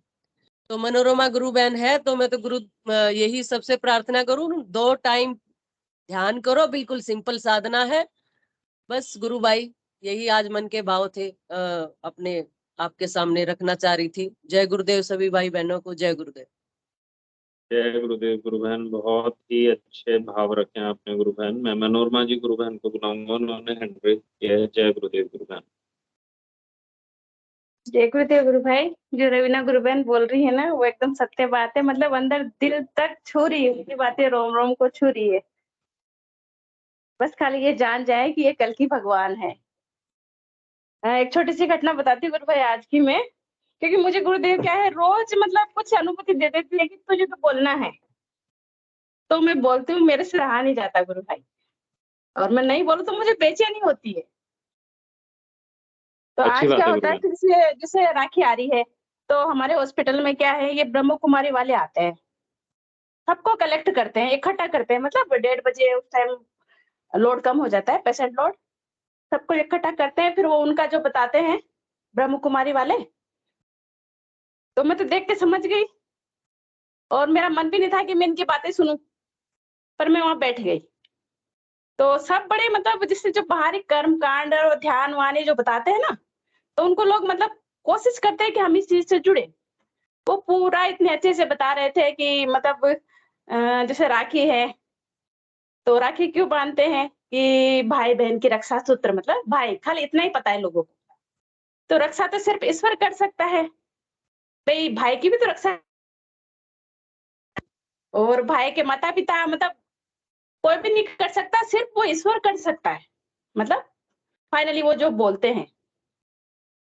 तो मनोरमा गुरु बहन है, तो मैं तो गुरु यही सबसे प्रार्थना करूं, 2 टाइम ध्यान करो, बिल्कुल सिंपल साधना है। बस गुरु भाई यही आज मन के भाव थे, अपने आपके सामने रखना चाह रही थी। जय गुरुदेव सभी भाई बहनों को, जय गुरुदेव। जय गुरुदेव गुरु बहन, बहुत ही अच्छे भाव रखे हैं आपने गुरु बहन। मैं मनोरमा जी गुरु बहन को बुलाऊंगा, उन्होंने हैंड रेज किया है। जय गुरुदेव गुरु बहन। जय गुरुदेव गुरु भाई। जो रवीना गुरु बहन बोल रही है ना, वो एकदम सत्य बात है, मतलब अंदर दिल तक छू रही है, उनकी बातें रोम रोम को छू रही है। बस खाली ये जान जाए कि ये कल की भगवान है। एक छोटी सी घटना बताती हूँ गुरु भाई आज की मैं, क्योंकि मुझे गुरुदेव क्या है, रोज मतलब कुछ अनुभूति दे देती है कि तुझे तो बोलना है, तो मैं बोलती हूँ, मेरे से रहा नहीं जाता गुरु भाई, और मैं नहीं बोलूँ तो मुझे बेचैनी होती है। तो अच्छी आज बात क्या है होता है गुरुबहन। कि जैसे राखी आ रही है, तो हमारे हॉस्पिटल में क्या है, ये ब्रह्म कुमारी वाले आते हैं, सबको कलेक्ट करते हैं, इकट्ठा करते हैं, मतलब 1:30 बजे उस टाइम लोड कम हो जाता है, पेशेंट लोड, सबको इकट्ठा करते हैं, फिर वो उनका जो बताते हैं ब्रह्म कुमारी वाले, तो मैं तो देख के समझ गई और मेरा मन भी नहीं था कि मैं इनकी बातें सुनूं, पर मैं वहां बैठ गई। तो सब बड़े मतलब जिससे जो बाहरी कर्म कांड और ध्यान वाणी जो बताते हैं ना, तो उनको लोग मतलब कोशिश करते हैं कि हम इस चीज से जुड़े। वो पूरा इतने अच्छे से बता रहे थे कि मतलब जैसे राखी है, तो राखी क्यों बांधते हैं कि भाई बहन की रक्षा सूत्र, मतलब भाई, खाली इतना ही पता है लोगों को। तो रक्षा तो सिर्फ ईश्वर कर सकता है, भाई भाई की भी तो रक्षा, और भाई के माता पिता मतलब कोई भी नहीं कर सकता, सिर्फ वो ईश्वर कर सकता है। मतलब फाइनली वो जो बोलते हैं,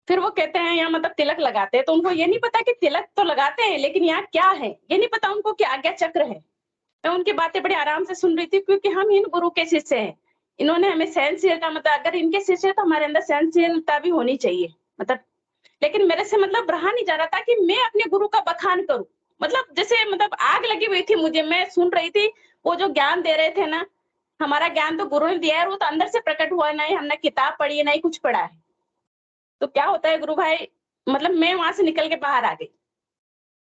फिर वो कहते हैं यहाँ मतलब तिलक लगाते हैं, तो उनको ये नहीं पता कि तिलक तो लगाते हैं, लेकिन यहाँ क्या है ये नहीं पता उनको कि आज्ञा चक्र है। मैं उनकी बातें बड़े आराम से सुन रही थी, क्योंकि हम इन गुरु के शिष्य हैं। इन्होंने हमें सहनशीलता, मतलब अगर इनके शिष्य है तो हमारे अंदर सहनशीलता भी होनी चाहिए, मतलब। लेकिन मेरे से मतलब रहा नहीं जा रहा था कि मैं अपने गुरु का बखान करूं, मतलब जैसे मतलब आग लगी हुई थी मुझे, मैं सुन रही थी वो जो ज्ञान दे रहे थे ना, हमारा ज्ञान तो गुरु ने दिया है, वो तो अंदर से प्रकट हुआ है, नहीं हमने किताब पढ़ी है, नहीं कुछ पढ़ा है। तो क्या होता है गुरु भाई, मतलब मैं वहां से निकल के बाहर आ गई।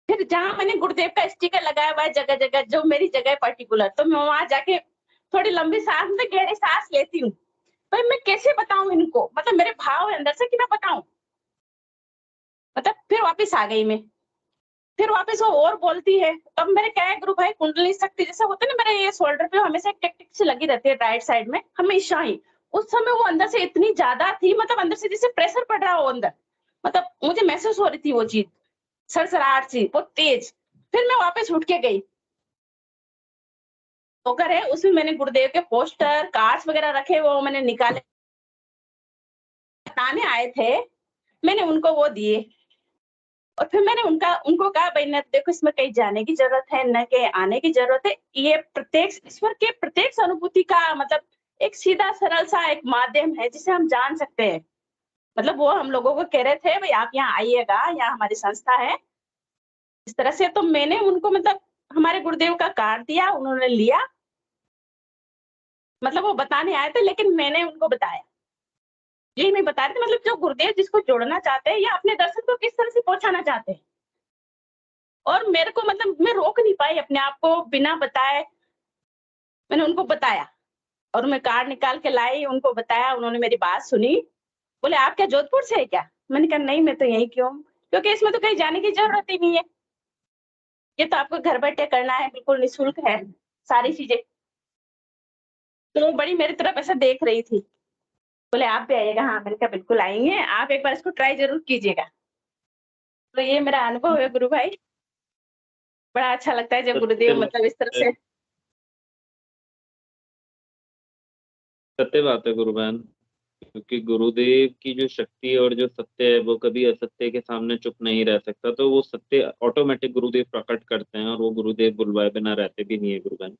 फिर जहां मैंने गुरुदेव का स्टिकर लगाया हुआ है जगह जगह, जो मेरी जगह है पर्टिकुलर, तो मैं वहां जाके थोड़ी लंबी सांस में गहरी सांस लेती हूँ। भाई मैं कैसे बताऊं इनको, मतलब मेरे भाव है अंदर से कि मैं बताऊं, मतलब फिर वापस आ गई मैं। फिर वापस वो और बोलती है, तब मेरे क्या है गुरु भाई, कुंडली शक्ति जैसे होता है ना, मेरे ये शोल्डर पे हमेशा एक टिक टिक सी लगी रहती है राइट साइड में हमेशा ही। उस समय वो अंदर से इतनी ज्यादा थी, मतलब अंदर से जैसे प्रेशर पड़ रहा हो अंदर, मतलब मुझे महसूस हो रही थी वो चीज, सरसराहट सी बहुत तेज। फिर मैं वापस उठ के गई, होकर है उसमें मैंने गुरुदेव के पोस्टर कार्ड्स वगैरह रखे, वो मैंने निकाले, बताने आए थे, मैंने उनको वो दिए। और फिर मैंने उनको कहा, भाई न देखो इसमें कहीं जाने की जरूरत है, न कहीं आने की जरूरत है, ये प्रत्यक्ष ईश्वर के प्रत्यक्ष अनुभूति का मतलब एक सीधा सरल सा एक माध्यम है जिसे हम जान सकते हैं। मतलब वो हम लोगों को कह रहे थे, भाई आप यहाँ आइएगा, यहाँ हमारी संस्था है, इस तरह से। तो मैंने उनको मतलब हमारे गुरुदेव का कार्ड दिया, उन्होंने लिया, मतलब वो बताने आए थे लेकिन मैंने उनको बताया, यही मैं बता रही थी, मतलब जो गुरुदेव जिसको जोड़ना चाहते हैं या अपने दर्शन को किस तरह से पहुंचाना चाहते हैं। और मेरे को मतलब मैं रोक नहीं पाई अपने आप को, बिना बताए मैंने उनको बताया, और मैं कार्ड निकाल के लाई, उनको बताया, उन्होंने मेरी बात सुनी। बोले आप क्या जोधपुर से है क्या? मैंने कहा नहीं, मैं तो यहीं की हूँ, क्योंकि इसमें तो कहीं जाने की जरूरत ही नहीं है, ये तो आपको घर बैठे करना है, बिल्कुल निःशुल्क है सारी चीजें। तो वो बड़ी मेरी तरफ ऐसे देख रही थी, बोले आप भी आइएगा। हाँ, मैंने कहा बिल्कुल आएंगे, आप एक बार इसको ट्राई जरूर कीजिएगा। तो ये मेरा अनुभव है गुरु भाई, बड़ा अच्छा लगता है जब सत्य गुरुदेव बात मतलब इस तरह है, से। सत्य बात है गुरुबहन, क्योंकि गुरुदेव की जो शक्ति और जो सत्य है वो कभी असत्य के सामने चुप नहीं रह सकता, तो वो सत्य ऑटोमेटिक गुरुदेव प्रकट करते हैं, और वो गुरुदेव बुलवाए बिना रहते भी नहीं है गुरुबहन।